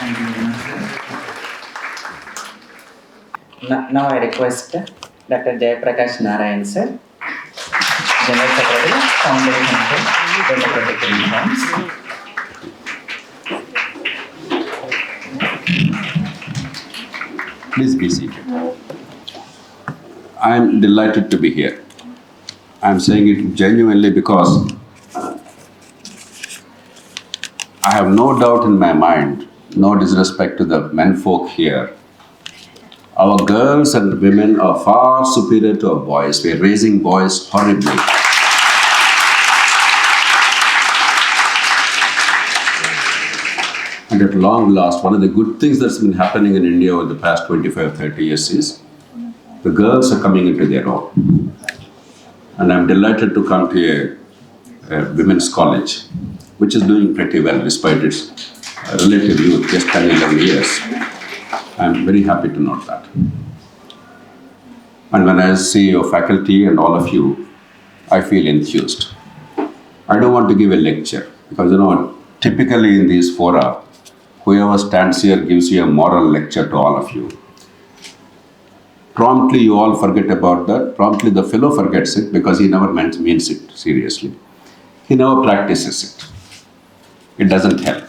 Thank you very much, sir. Now I request Dr. Jayaprakash Narayan, sir, General Secretary, Foundation for Democratic Reforms. Please be seated. I am delighted to be here. I am saying it genuinely because I have no doubt in my mind, no disrespect to the menfolk here. Our girls and women are far superior to our boys. We are raising boys horribly. And at long last, one of the good things that's been happening in India over the past 25, 30 years is the girls are coming into their own. And I'm delighted to come to a women's college, which is doing pretty well despite its relative youth, just 10, 11 years. I'm very happy to note that. And when I see your faculty and all of you, I feel enthused. I don't want to give a lecture because, typically in these fora, whoever stands here gives you a moral lecture to all of you. Promptly you all forget about that. Promptly the fellow forgets it because he never means it seriously. He never practices it. It doesn't help.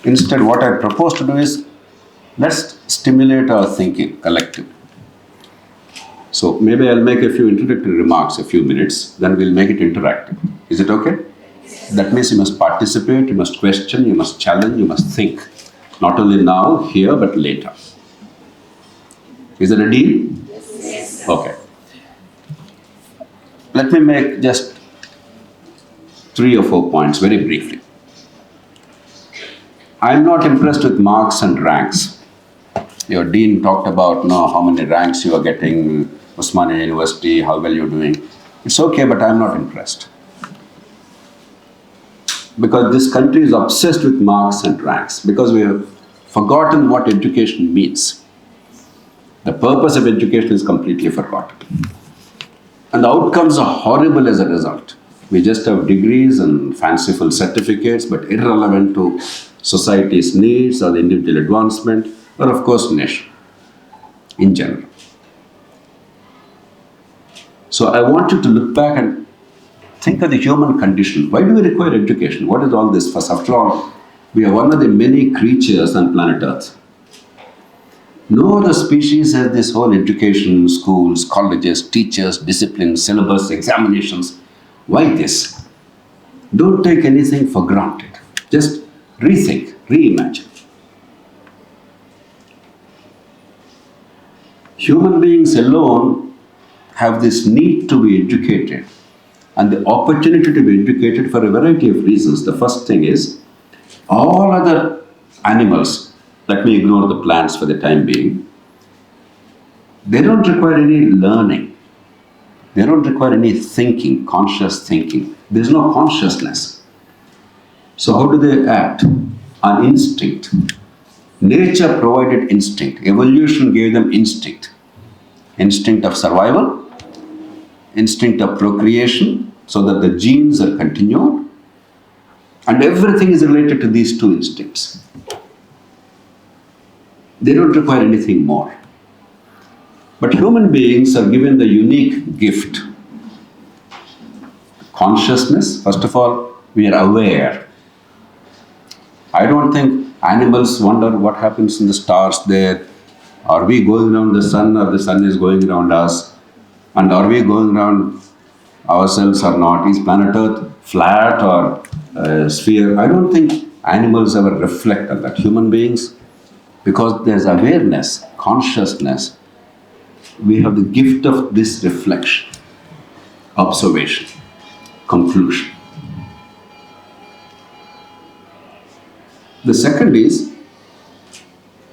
Instead, what I propose to do is, let's stimulate our thinking collectively. So maybe I'll make a few introductory remarks, a few minutes, then we'll make it interactive. Is it okay? That means you must participate, you must question, you must challenge, you must think. Not only now, here, but later. Is it a deal? Yes. Okay. Let me make just 3 or 4 points very briefly. I'm not impressed with marks and ranks. Your dean talked about how many ranks you are getting, Osmania University, how well you're doing. It's okay, but I'm not impressed. Because this country is obsessed with marks and ranks, because we have forgotten what education means. The purpose of education is completely forgotten. And the outcomes are horrible as a result. We just have degrees and fanciful certificates, but irrelevant to society's needs or the individual advancement, or of course nation in general. So I want you to look back and think of the human condition. Why do we require education? What is all this fuss? After all, we are one of the many creatures on planet Earth. No other species has this whole education, schools, colleges, teachers, discipline, syllabus, examinations. Why this? Don't take anything for granted. Just rethink, reimagine. Human beings alone have this need to be educated and the opportunity to be educated for a variety of reasons. The first thing is, all other animals, let me ignore the plants for the time being, they don't require any learning. They don't require any thinking, conscious thinking. There's no consciousness. So how do they act? On instinct. Nature provided instinct. Evolution gave them instinct. Instinct of survival, instinct of procreation, so that the genes are continued, and everything is related to these two instincts. They don't require anything more. But human beings are given the unique gift. Consciousness, first of all, we are aware. I don't think animals wonder what happens in the stars there. Are we going around the sun or the sun is going around us? And are we going around ourselves or not? Is planet Earth flat or a sphere? I don't think animals ever reflect on that. Human beings, because there's awareness, consciousness, we have the gift of this reflection, observation, conclusion. The second is,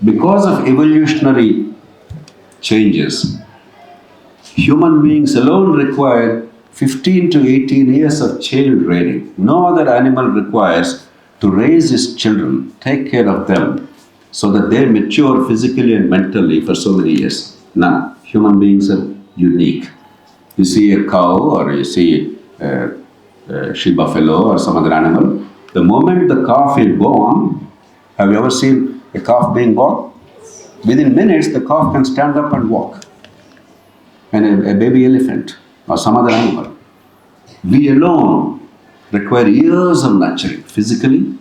because of evolutionary changes, human beings alone require 15 to 18 years of child rearing. No other animal requires to raise its children, take care of them, so that they mature physically and mentally for so many years. None. Human beings are unique. You see a cow or you see a she buffalo or some other animal, the moment the calf is born, Have you ever seen a calf being born? Within minutes, the calf can stand up and walk. And a baby elephant or some other animal. We alone require years of nurturing, physically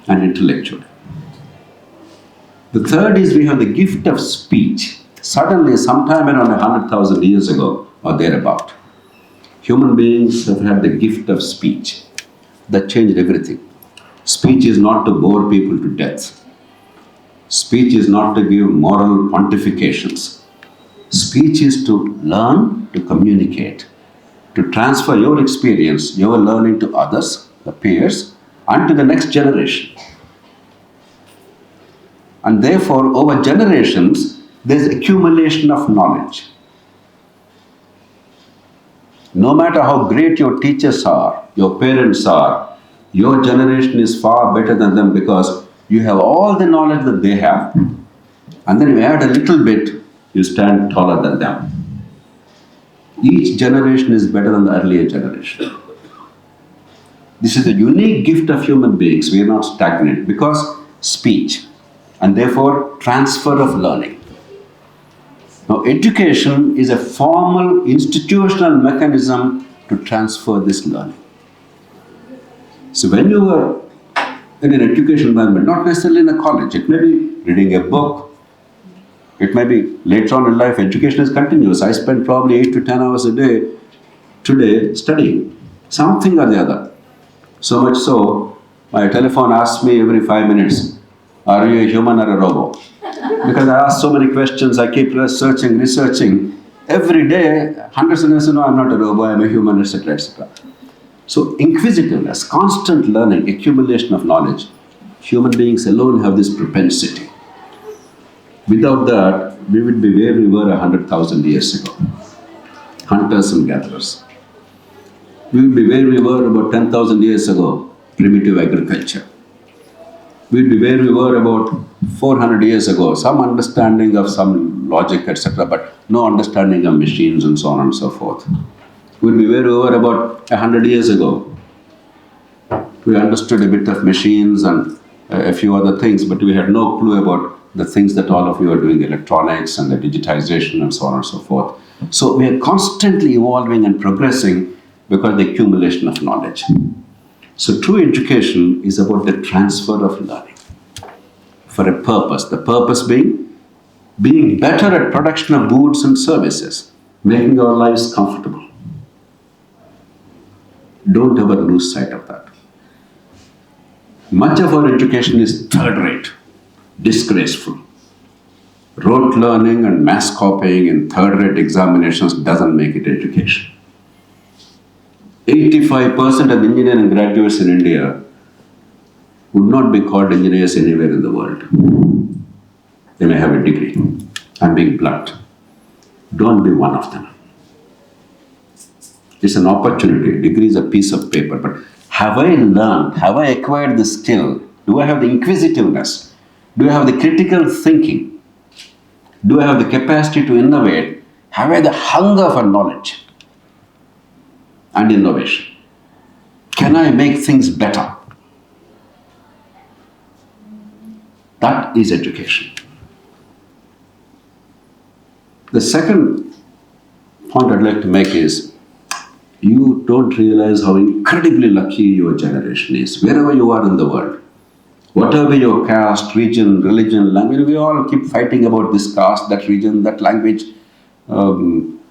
and intellectually. The third is we have the gift of speech. Suddenly, sometime around 100,000 years ago or thereabout, human beings have had the gift of speech. That changed everything. Speech is not to bore people to death. Speech is not to give moral pontifications. Speech is to learn, to communicate, to transfer your experience, your learning to others, the peers, and to the next generation. And therefore, over generations, there's accumulation of knowledge. No matter how great your teachers are, your parents are, your generation is far better than them because you have all the knowledge that they have. And then you add a little bit, you stand taller than them. Each generation is better than the earlier generation. This is the unique gift of human beings. We are not stagnant because speech and therefore transfer of learning. Now, education is a formal institutional mechanism to transfer this learning. So when you are in an education environment, not necessarily in a college, it may be reading a book, it may be later on in life, education is continuous. I spend probably 8 to 10 hours a day today studying something or the other. So much so, my telephone asks me every 5 minutes, are you a human or a robot? Because I ask so many questions, I keep researching. Every day, hundreds and hundreds, no, I'm not a robot, I'm a human, etc., etc. So inquisitiveness, constant learning, accumulation of knowledge, human beings alone have this propensity. Without that, we would be where we were 100,000 years ago. Hunters and gatherers. We would be where we were about 10,000 years ago, primitive agriculture. We would be where we were about 400 years ago, some understanding of some logic, etc., but no understanding of machines and so on and so forth. We would be where we were about 100 years ago. We understood a bit of machines and a few other things, but we had no clue about the things that all of you are doing, electronics and the digitization and so on and so forth. So we are constantly evolving and progressing because of the accumulation of knowledge. So true education is about the transfer of learning for a purpose. The purpose being better at production of goods and services, making our lives comfortable. Don't ever lose sight of that. Much of our education is third-rate, disgraceful. Rote learning and mass copying in third-rate examinations doesn't make it education. 85% of engineering graduates in India would not be called engineers anywhere in the world. They may have a degree. I'm being blunt. Don't be one of them. It's an opportunity. Degree is a piece of paper. But have I learned? Have I acquired the skill? Do I have the inquisitiveness? Do I have the critical thinking? Do I have the capacity to innovate? Have I the hunger for knowledge and innovation? Can I make things better? That is education. The second point I'd like to make is, you don't realize how incredibly lucky your generation is, wherever you are in the world. Whatever your caste, region, religion, language, we all keep fighting about this caste, that region, that language,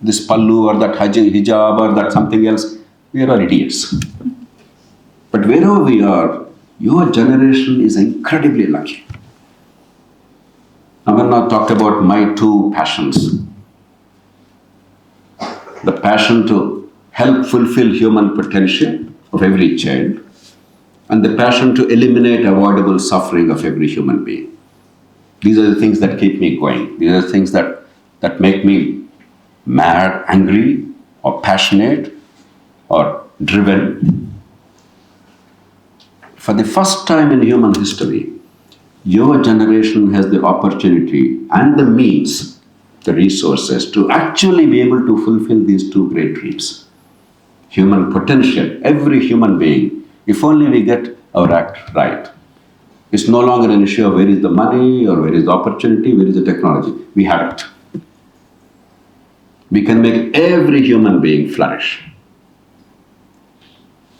this pallu or that hijab or that something else. We are all idiots. But wherever we are, your generation is incredibly lucky. Amarnath talked about my two passions. The passion to help fulfill human potential of every child, and the passion to eliminate avoidable suffering of every human being. These are the things that keep me going. These are the things that make me mad, angry, or passionate, or driven. For the first time in human history, your generation has the opportunity and the means, the resources to actually be able to fulfill these two great dreams. Human potential, every human being, if only we get our act right. It's no longer an issue of where is the money or where is the opportunity, where is the technology. We have it. We can make every human being flourish.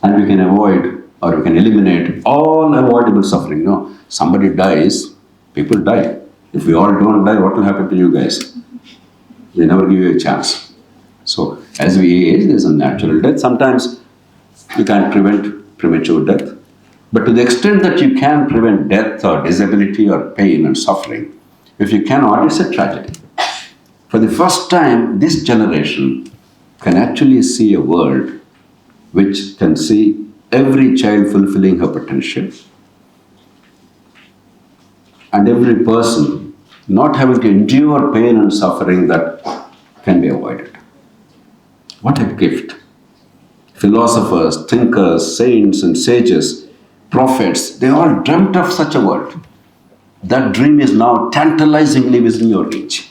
And we can avoid or we can eliminate all avoidable suffering. No, somebody dies, people die. If we all don't die, what will happen to you guys? We never give you a chance. So, as we age, there's a natural death. Sometimes you can't prevent premature death. But to the extent that you can prevent death or disability or pain and suffering, if you cannot, it's a tragedy. For the first time, this generation can actually see a world which can see every child fulfilling her potential and every person not having to endure pain and suffering that can be avoided. What a gift! Philosophers, thinkers, saints and sages, prophets, they all dreamt of such a world. That dream is now tantalizingly within your reach.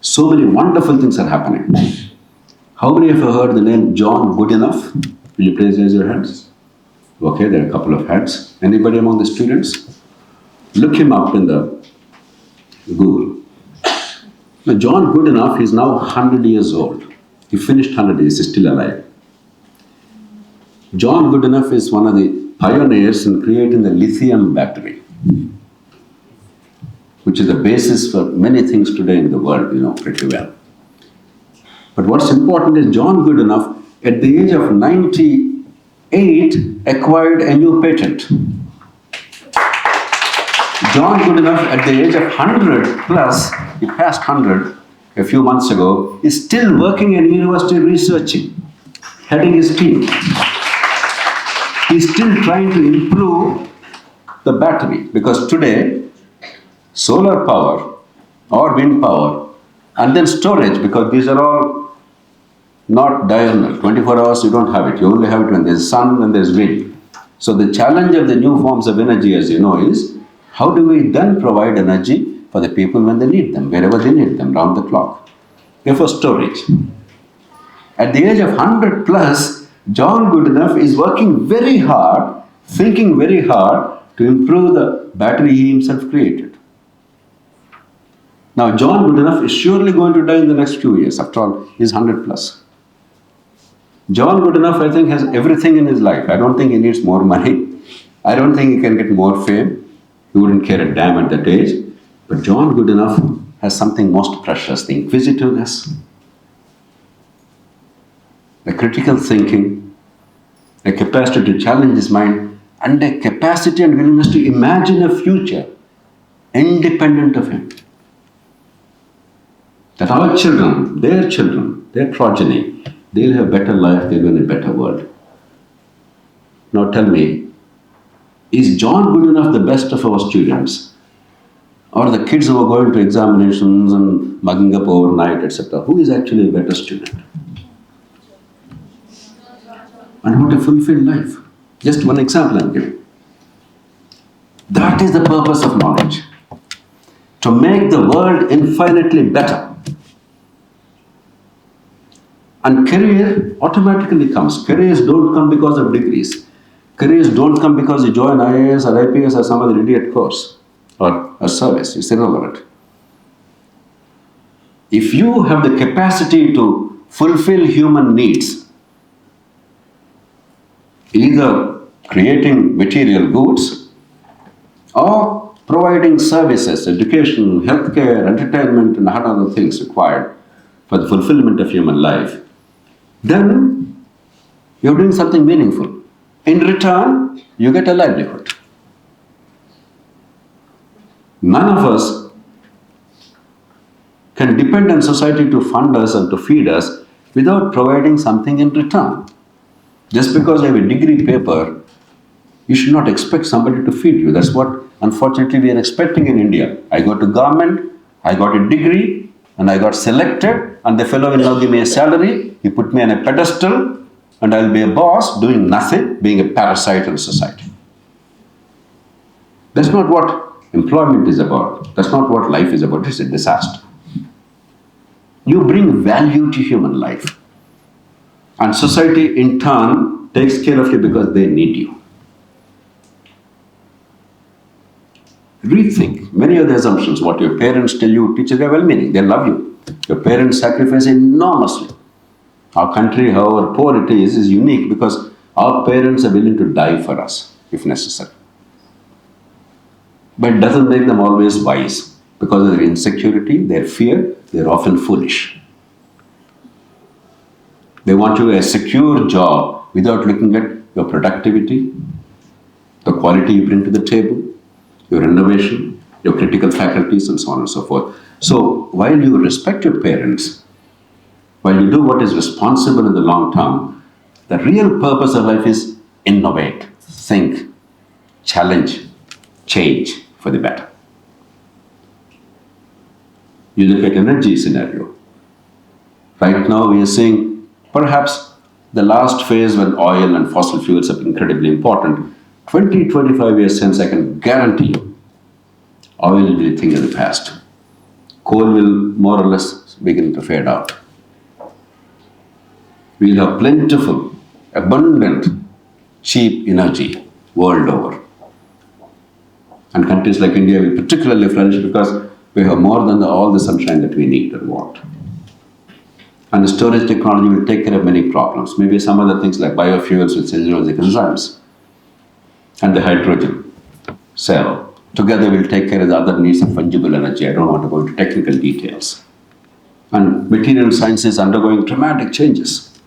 So many wonderful things are happening. How many of you heard the name John Goodenough? Will you please raise your hands? Okay, there are a couple of hands. Anybody among the students? Look him up in the Google. Now, John Goodenough is now 100 years old. He finished 100 years, he's still alive. John Goodenough is one of the pioneers in creating the lithium battery, which is the basis for many things today in the world, you know pretty well. But what's important is John Goodenough, at the age of 98, acquired a new patent. John Goodenough, at the age of 100 plus, he passed 100 a few months ago, is still working in university researching, heading his team. He's still trying to improve the battery because today, solar power or wind power and then storage, because these are all not diurnal. 24 hours you don't have it. You only have it when there's sun and there's wind. So the challenge of the new forms of energy, as you know, is how do we then provide energy for the people when they need them, wherever they need them, round the clock. Therefore, storage. At the age of 100 plus, John Goodenough is working very hard, thinking very hard to improve the battery he himself created. Now, John Goodenough is surely going to die in the next few years. After all, he's 100 plus. John Goodenough, I think, has everything in his life. I don't think he needs more money. I don't think he can get more fame. He wouldn't care a damn at that age. But John Goodenough has something most precious, the inquisitiveness, the critical thinking, a capacity to challenge his mind, and a capacity and willingness to imagine a future independent of him. That our children, their progeny, they'll have a better life, they'll live in a better world. Now tell me, is John Goodenough the best of our students? Or the kids who are going to examinations and mugging up overnight, etc.? Who is actually a better student? And what a fulfilled life. Just one example I'm giving. That is the purpose of knowledge. To make the world infinitely better. And career automatically comes. Careers don't come because of degrees. Careers don't come because you join IAS or IPS or some other idiot course or a service. It's irrelevant. If you have the capacity to fulfill human needs, either creating material goods or providing services, education, healthcare, entertainment, and other things required for the fulfillment of human life, then you're doing something meaningful. In return, you get a livelihood. None of us can depend on society to fund us and to feed us without providing something in return. Just because you have a degree paper, you should not expect somebody to feed you. That's what, unfortunately, we are expecting in India. I go to government, I got a degree, and I got selected, and the fellow will now give me a salary, he put me on a pedestal, and I'll be a boss doing nothing, being a parasite in society. That's not what employment is about. That's not what life is about. It's a disaster. You bring value to human life. And society, in turn, takes care of you because they need you. rethink many of the assumptions. What your parents tell you, teachers, they're well-meaning, they love you. Your parents sacrifice enormously. Our country, however poor it is unique because our parents are willing to die for us, if necessary. But it doesn't make them always wise. Because of their insecurity, their fear, they're often foolish. They want you a secure job without looking at your productivity, the quality you bring to the table, your innovation, your critical faculties, and so on and so forth. So, while you respect your parents, while you do what is responsible in the long term, the real purpose of life is innovate, think, challenge, change for the better. You look at energy scenario. Right now we are seeing perhaps the last phase when oil and fossil fuels are incredibly important. 20, 25 years since, I can guarantee you, oil will be a thing of the past. Coal will more or less begin to fade out. We'll have plentiful, abundant, cheap energy world over. And countries like India will particularly flourish because we have more than all the sunshine that we need and want. And the storage technology will take care of many problems. Maybe some other things like biofuels with cellulosic enzymes and the hydrogen cell. Together will take care of the other needs of fungible energy. I don't want to go into technical details. And material science is undergoing dramatic changes.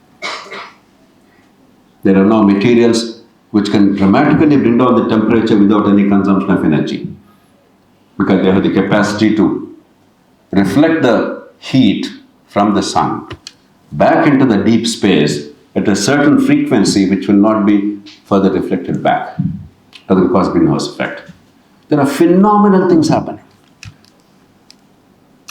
There are now materials which can dramatically bring down the temperature without any consumption of energy, because they have the capacity to reflect the heat from the sun back into the deep space at a certain frequency which will not be further reflected back. Doesn't cause greenhouse effect. There are phenomenal things happening.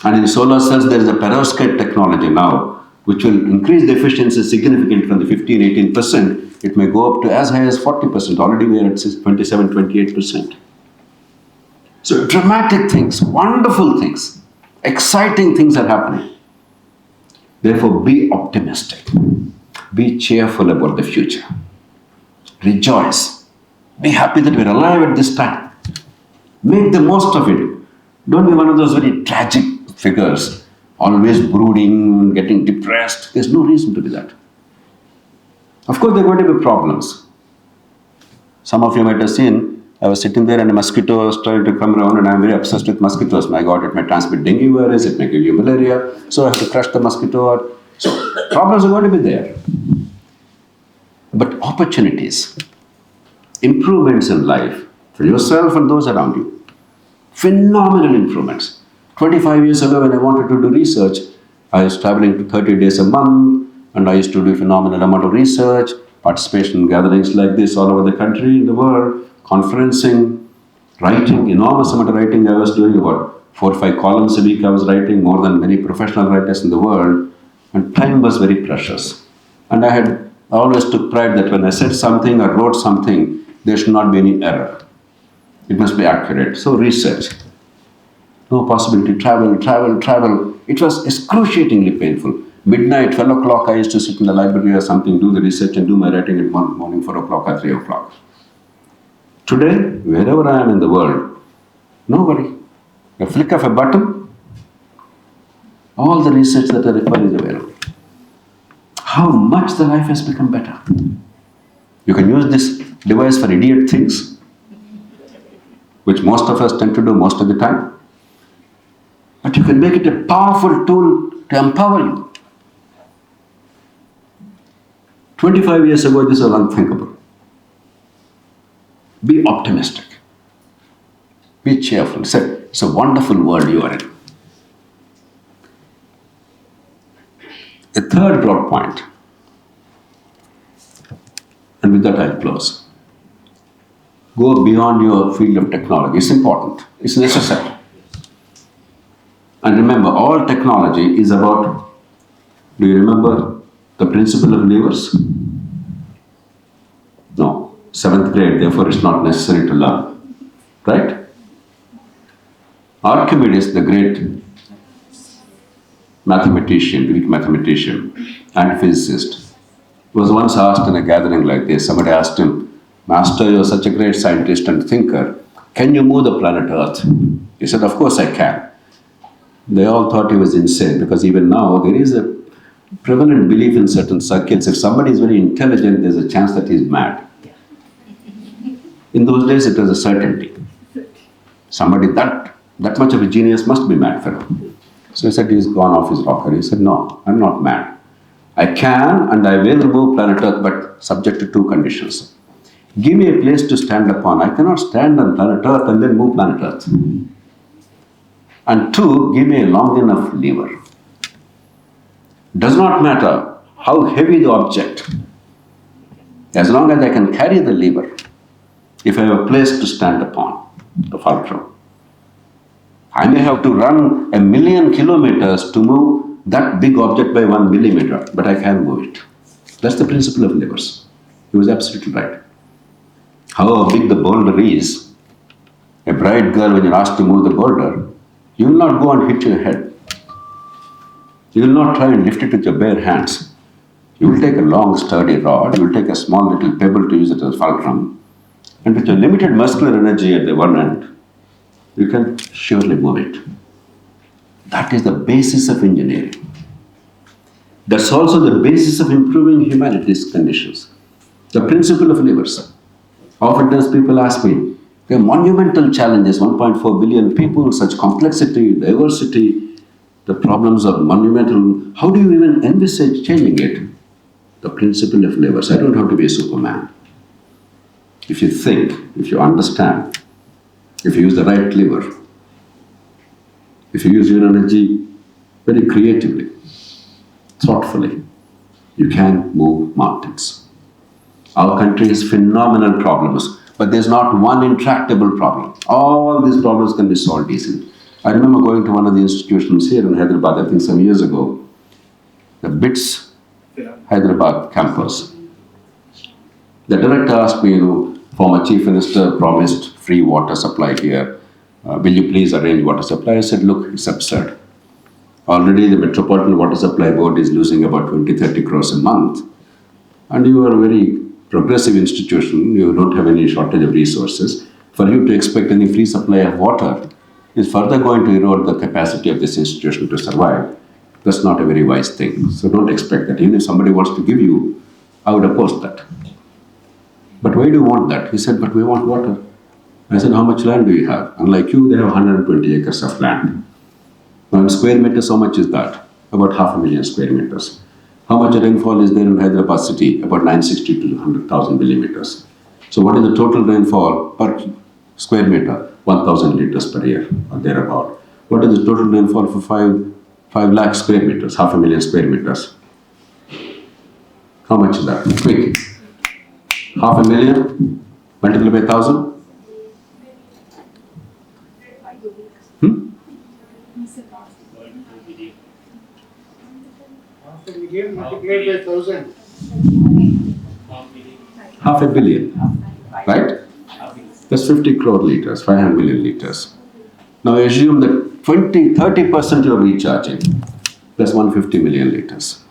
And in solar cells, there is a perovskite technology now which will increase the efficiency significantly from the 15-18%. It may go up to as high as 40%. Already we are at 27-28%. So dramatic things, wonderful things, exciting things are happening. Therefore, be optimistic. Be cheerful about the future. Rejoice. Be happy that we're alive at this time. Make the most of it. Don't be one of those very tragic figures, always brooding, getting depressed. There's no reason to be that. Of course, there are going to be problems. Some of you might have seen, I was sitting there and a mosquito was trying to come around, and I'm very obsessed with mosquitoes. My God, it may transmit dengue virus, it may give you malaria, so I have to crush the mosquito. So problems are going to be there. But opportunities, improvements in life for yourself and those around you, phenomenal improvements. 25 years ago when I wanted to do research, I was traveling to 30 days a month, and I used to do a phenomenal amount of research, participation in gatherings like this all over the country, in the world, conferencing, writing, enormous amount of writing. I was doing about 4 or 5 columns a week. I was writing more than many professional writers in the world, and time was very precious. And I always took pride that when I said something or wrote something, there should not be any error. It must be accurate. So research. No possibility, travel. It was excruciatingly painful. Midnight, 12 o'clock, I used to sit in the library or something, do the research and do my writing at morning 4 o'clock or 3 o'clock. Today, wherever I am in the world, no worry. A flick of a button, all the research that I require is available. How much the life has become better. You can use this device for idiot things, which most of us tend to do most of the time. But you can make it a powerful tool to empower you. 25 years ago, this was unthinkable. Be optimistic. Be cheerful. It's a wonderful world you are in. A third broad point, and with that I'll close. Go beyond your field of technology. It's important. It's necessary. And remember, all technology is about, do you remember the principle of levers? No. 7th grade, therefore it's not necessary to learn. Right? Archimedes, the great mathematician, Greek mathematician and physicist, was once asked in a gathering like this, somebody asked him, Master, you're such a great scientist and thinker, can you move the planet Earth? He said, of course I can. They all thought he was insane because even now there is a prevalent belief in certain circles. If somebody is very intelligent, there's a chance that he's mad. In those days, it was a certainty. Somebody that much of a genius must be mad, fellow. So he said he's gone off his rocker. He said, no, I'm not mad. I can and I will move planet Earth, but subject to two conditions. Give me a place to stand upon. I cannot stand on planet Earth and then move planet Earth. And two, give me a long enough lever. Does not matter how heavy the object, as long as I can carry the lever, if I have a place to stand upon, the fulcrum. I may have to run 1,000,000 kilometers to move that big object by 1 millimeter, but I can move it. That's the principle of levers. He was absolutely right. However big the boulder is, a bright girl, when you're asked to move the boulder, you will not go and hit your head. You will not try and lift it with your bare hands. You will take a long, sturdy rod, you will take a small little pebble to use it as fulcrum, and with your limited muscular energy at the one end, you can surely move it. That is the basis of engineering. That's also the basis of improving humanity's conditions. The principle of levers. Oftentimes people ask me, there are monumental challenges, 1.4 billion people, such complexity, diversity, the problems are monumental. How do you even envisage changing it? The principle of levers. I don't have to be a Superman. If you think, if you understand, if you use the right lever, if you use your energy very creatively, thoughtfully, you can move mountains. Our country has phenomenal problems, but there's not one intractable problem. All these problems can be solved easily. I remember going to one of the institutions here in Hyderabad, I think some years ago, the BITS Hyderabad campus. The director asked me, former chief minister promised free water supply here. Will you please arrange water supply? I said, look, it's absurd. Already the Metropolitan Water Supply Board is losing about 20-30 crores a month. And you are a very progressive institution, you don't have any shortage of resources. For you to expect any free supply of water is further going to erode the capacity of this institution to survive. That's not a very wise thing. So don't expect that. Even if somebody wants to give you, I would oppose that. But why do you want that? He said, but we want water. I said, how much land do you have? Unlike you, they have 120 acres of land. Now in square meters, how much is that? About 500,000 square meters. How much rainfall is there in Hyderabad city? About 960 to 100,000 millimeters. So what is the total rainfall per square meter? 1,000 liters per year, or thereabout. What is the total rainfall for 5 lakh square meters, 500,000 square meters? How much is that? Quick. 500,000 multiplied by 1,000? Multiplied by 1,000. 500 million, right? That's 50 crore liters, 500 million liters. Now assume that 20-30% you are recharging, that's 150 million liters.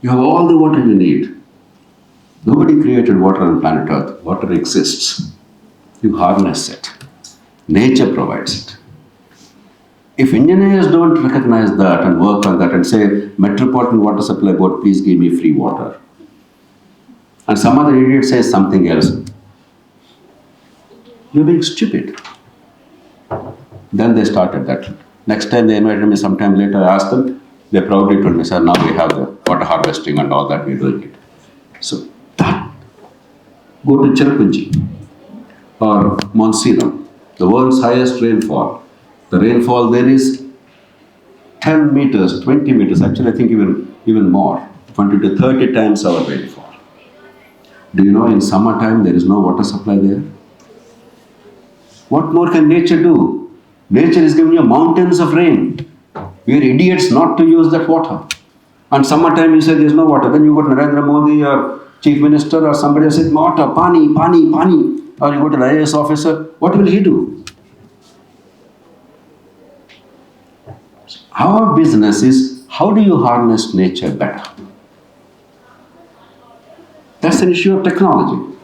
You have all the water you need. Nobody created water on planet Earth. Water exists. You harness it. Nature provides it. If engineers don't recognize that and work on that and say, Metropolitan Water Supply Board, please give me free water, and some other idiot says something else, you're being stupid. Then they started that. Next time they invited me sometime later, I asked them, they proudly told me, sir, now we have the water harvesting and all that, we're doing it. So that, go to Cherrapunji or Monseeram, the world's highest rainfall. The rainfall there is 10 meters, 20 meters, actually I think even more, 20 to 30 times our rainfall. Do you know in summertime there is no water supply there? What more can nature do? Nature is giving you mountains of rain. We are idiots not to use that water. And summertime you say there is no water, then you go to Narendra Modi or Chief Minister or somebody who says, water, pani, pani, pani. Or you go to the IAS officer, what will he do? Our business is, how do you harness nature better? That's an issue of technology.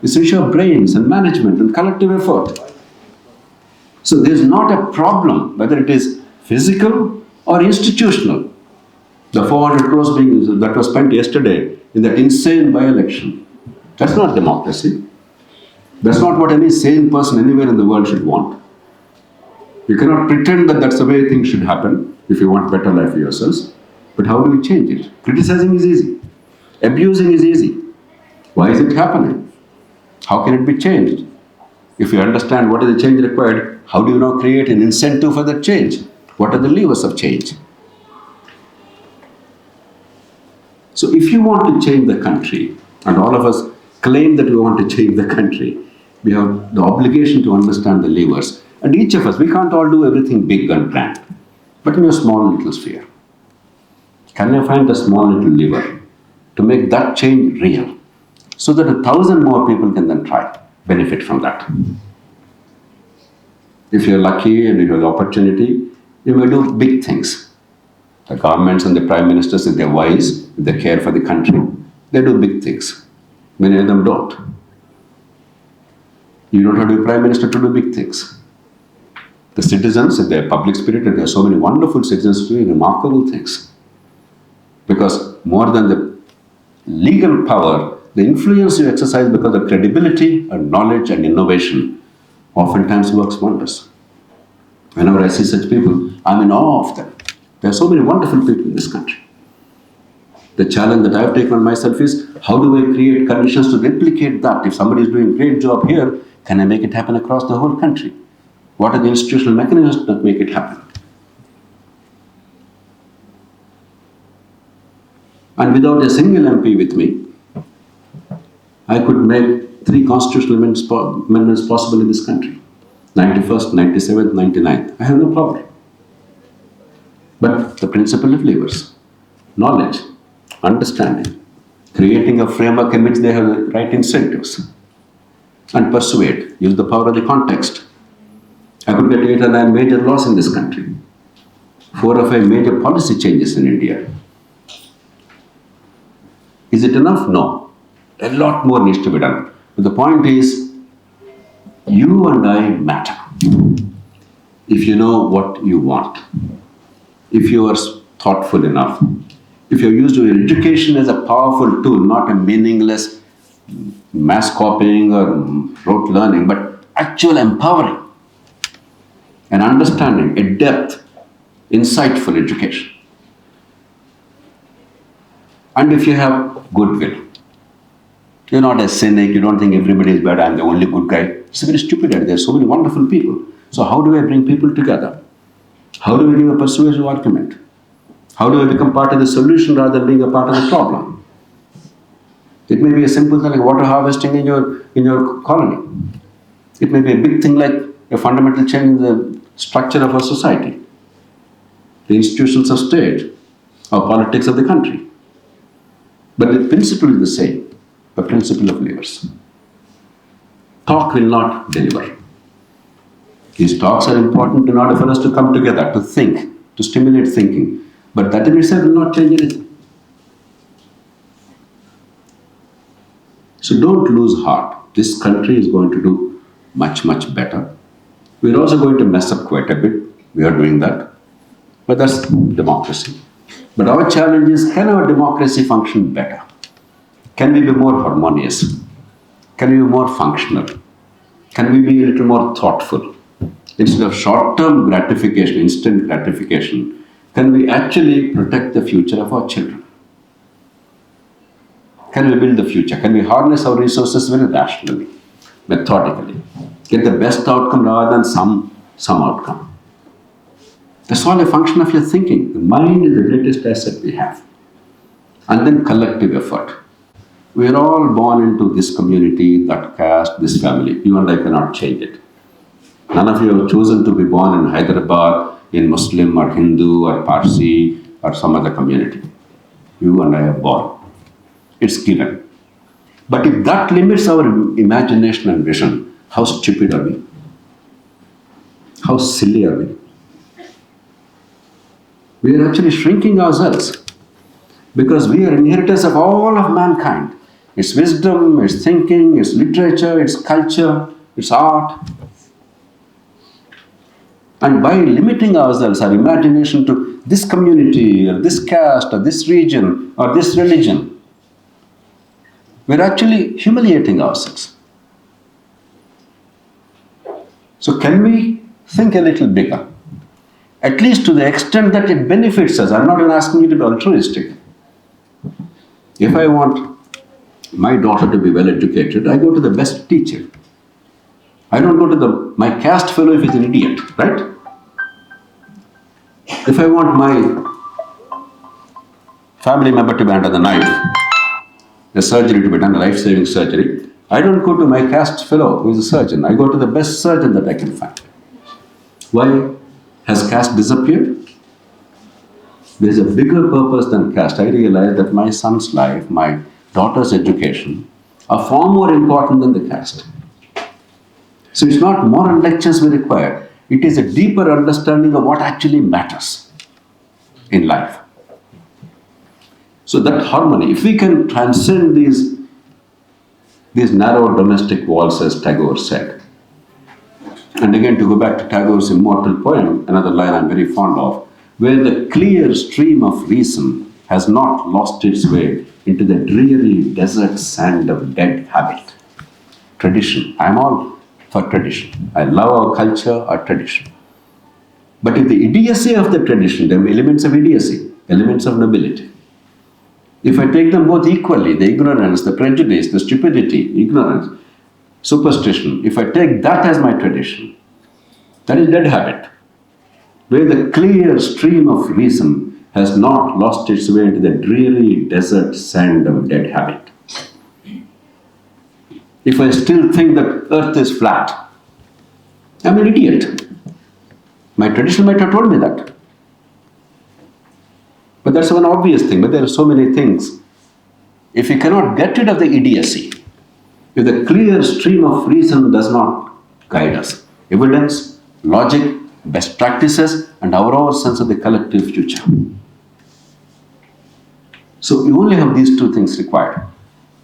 It's an issue of brains and management and collective effort. So there's not a problem whether it is physical or institutional. The 400 crores that was spent yesterday in that insane by-election, that's not democracy. That's not what any sane person anywhere in the world should want. You cannot pretend that that's the way things should happen if you want better life for yourselves. But how do we change it? Criticizing is easy. Abusing is easy. Why is it happening? How can it be changed? If you understand what is the change required, how do you now create an incentive for that change? What are the levers of change? So if you want to change the country, and all of us claim that we want to change the country, we have the obligation to understand the levers. And each of us, we can't all do everything big and grand, but in a small little sphere. Can you find a small little lever to make that change real, so that 1,000 more people can then benefit from that? If you're lucky and you have the opportunity, you may do big things. The governments and the prime ministers, if they're wise, if they care for the country, they do big things. Many of them don't. You don't have to be prime minister to do big things. The citizens, if they're public spirited, there are so many wonderful citizens doing remarkable things. Because more than the legal power, the influence you exercise because of credibility and knowledge and innovation oftentimes works wonders. Whenever I see such people, I'm in awe of them. There are so many wonderful people in this country. The challenge that I've taken on myself is, how do I create conditions to replicate that? If somebody is doing a great job here, can I make it happen across the whole country? What are the institutional mechanisms that make it happen? And without a single MP with me, I could make 3 constitutional amendments possible in this country. 91st, 97th, 99th. I have no problem. But the principle of levers, knowledge, understanding, creating a framework in which they have the right incentives, and persuade, use the power of the context. I could get 8 or 9 major laws in this country, 4 or 5 major policy changes in India. Is it enough? No. A lot more needs to be done. But the point is, you and I matter. If you know what you want, if you are thoughtful enough, if you use your education as a powerful tool, not a meaningless mass copying or rote learning, but actual empowering and understanding, a depth, insightful education. And if you have goodwill, you're not a cynic, you don't think everybody is bad, I'm the only good guy. It's a very stupid idea. There are so many wonderful people. So how do I bring people together? How do we give a persuasive argument? How do I become part of the solution rather than being a part of the problem? It may be a simple thing like water harvesting in your colony. It may be a big thing like a fundamental change in the structure of our society, the institutions of state, or politics of the country. But the principle is the same, the principle of levers. Talk will not deliver. These talks are important in order for us to come together, to think, to stimulate thinking. But that in itself will not change anything. So don't lose heart. This country is going to do much, much better. We're also going to mess up quite a bit. We are doing that. But that's democracy. But our challenge is, can our democracy function better? Can we be more harmonious? Can we be more functional? Can we be a little more thoughtful? Instead of short-term gratification, instant gratification, can we actually protect the future of our children? Can we build the future? Can we harness our resources very rationally, methodically, get the best outcome rather than some outcome? That's all a function of your thinking. The mind is the greatest asset we have. And then collective effort. We are all born into this community, that caste, this family. You and I cannot change it. None of you have chosen to be born in Hyderabad, in Muslim or Hindu or Parsi or some other community. You and I are born. It's given. But if that limits our imagination and vision, how stupid are we? How silly are we? We are actually shrinking ourselves because we are inheritors of all of mankind. its wisdom, its thinking, its literature, its culture, its art. And by limiting ourselves, our imagination to this community, or this caste, or this region, or this religion, we're actually humiliating ourselves. So can we think a little bigger? At least to the extent that it benefits us. I'm not even asking you to be altruistic. If I want my daughter to be well educated, I go to the best teacher. I don't go to my caste fellow if he's an idiot, right? If I want my family member to be under the knife, a surgery to be done, a life-saving surgery, I don't go to my caste fellow who is a surgeon. I go to the best surgeon that I can find. Why? Has caste disappeared? There is a bigger purpose than caste. I realize that my son's life, my daughter's education are far more important than the caste. So it's not moral lectures we require. It is a deeper understanding of what actually matters in life. So that harmony, if we can transcend these narrow domestic walls, as Tagore said. And again, to go back to Tagore's immortal poem, another line I'm very fond of, where the clear stream of reason has not lost its way into the dreary desert sand of dead habit. Tradition. I'm all for tradition. I love our culture, our tradition. But if the idiocy of the tradition, there are elements of idiocy, elements of nobility. If I take them both equally, the ignorance, the prejudice, the stupidity, ignorance, superstition, if I take that as my tradition, that is dead habit, where the clear stream of reason has not lost its way into the dreary desert sand of dead habit. If I still think that earth is flat, I'm an idiot. My tradition might have told me that. But that's one obvious thing, but there are so many things. If we cannot get rid of the idiocy, if the clear stream of reason does not guide us, evidence, logic, best practices, and our own sense of the collective future. So you only have these two things required.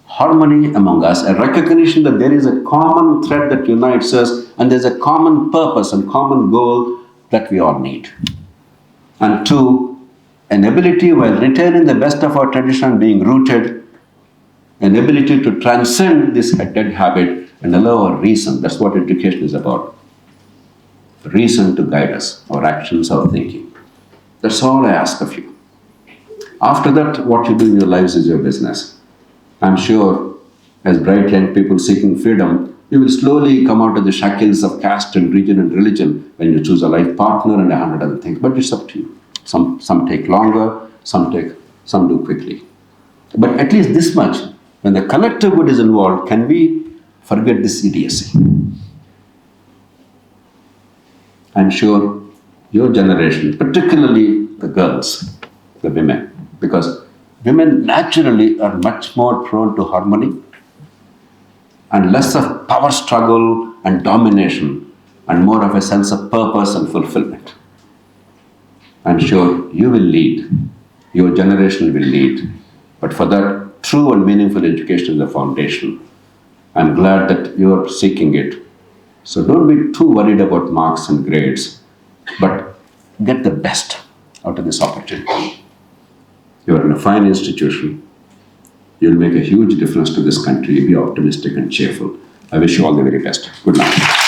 Harmony among us, a recognition that there is a common thread that unites us, and there's a common purpose and common goal that we all need. And two, an ability, while retaining the best of our tradition, being rooted, an ability to transcend this dead habit and allow our reason. That's what education is about. Reason to guide us, our actions, our thinking. That's all I ask of you. After that, what you do in your lives is your business. I'm sure, as bright young people seeking freedom, you will slowly come out of the shackles of caste and region and religion when you choose a life partner and 100 other things. But it's up to you. Some take longer, some do quickly. But at least this much, when the collective good is involved, can we forget this idiocy? I'm sure your generation, particularly the girls, the women, because women naturally are much more prone to harmony and less of power struggle and domination and more of a sense of purpose and fulfillment. I'm sure you will lead, your generation will lead, but for that, true and meaningful education is the foundation. I'm glad that you're seeking it. So don't be too worried about marks and grades, but get the best out of this opportunity. You're in a fine institution. You'll make a huge difference to this country. Be optimistic and cheerful. I wish you all the very best. Good night.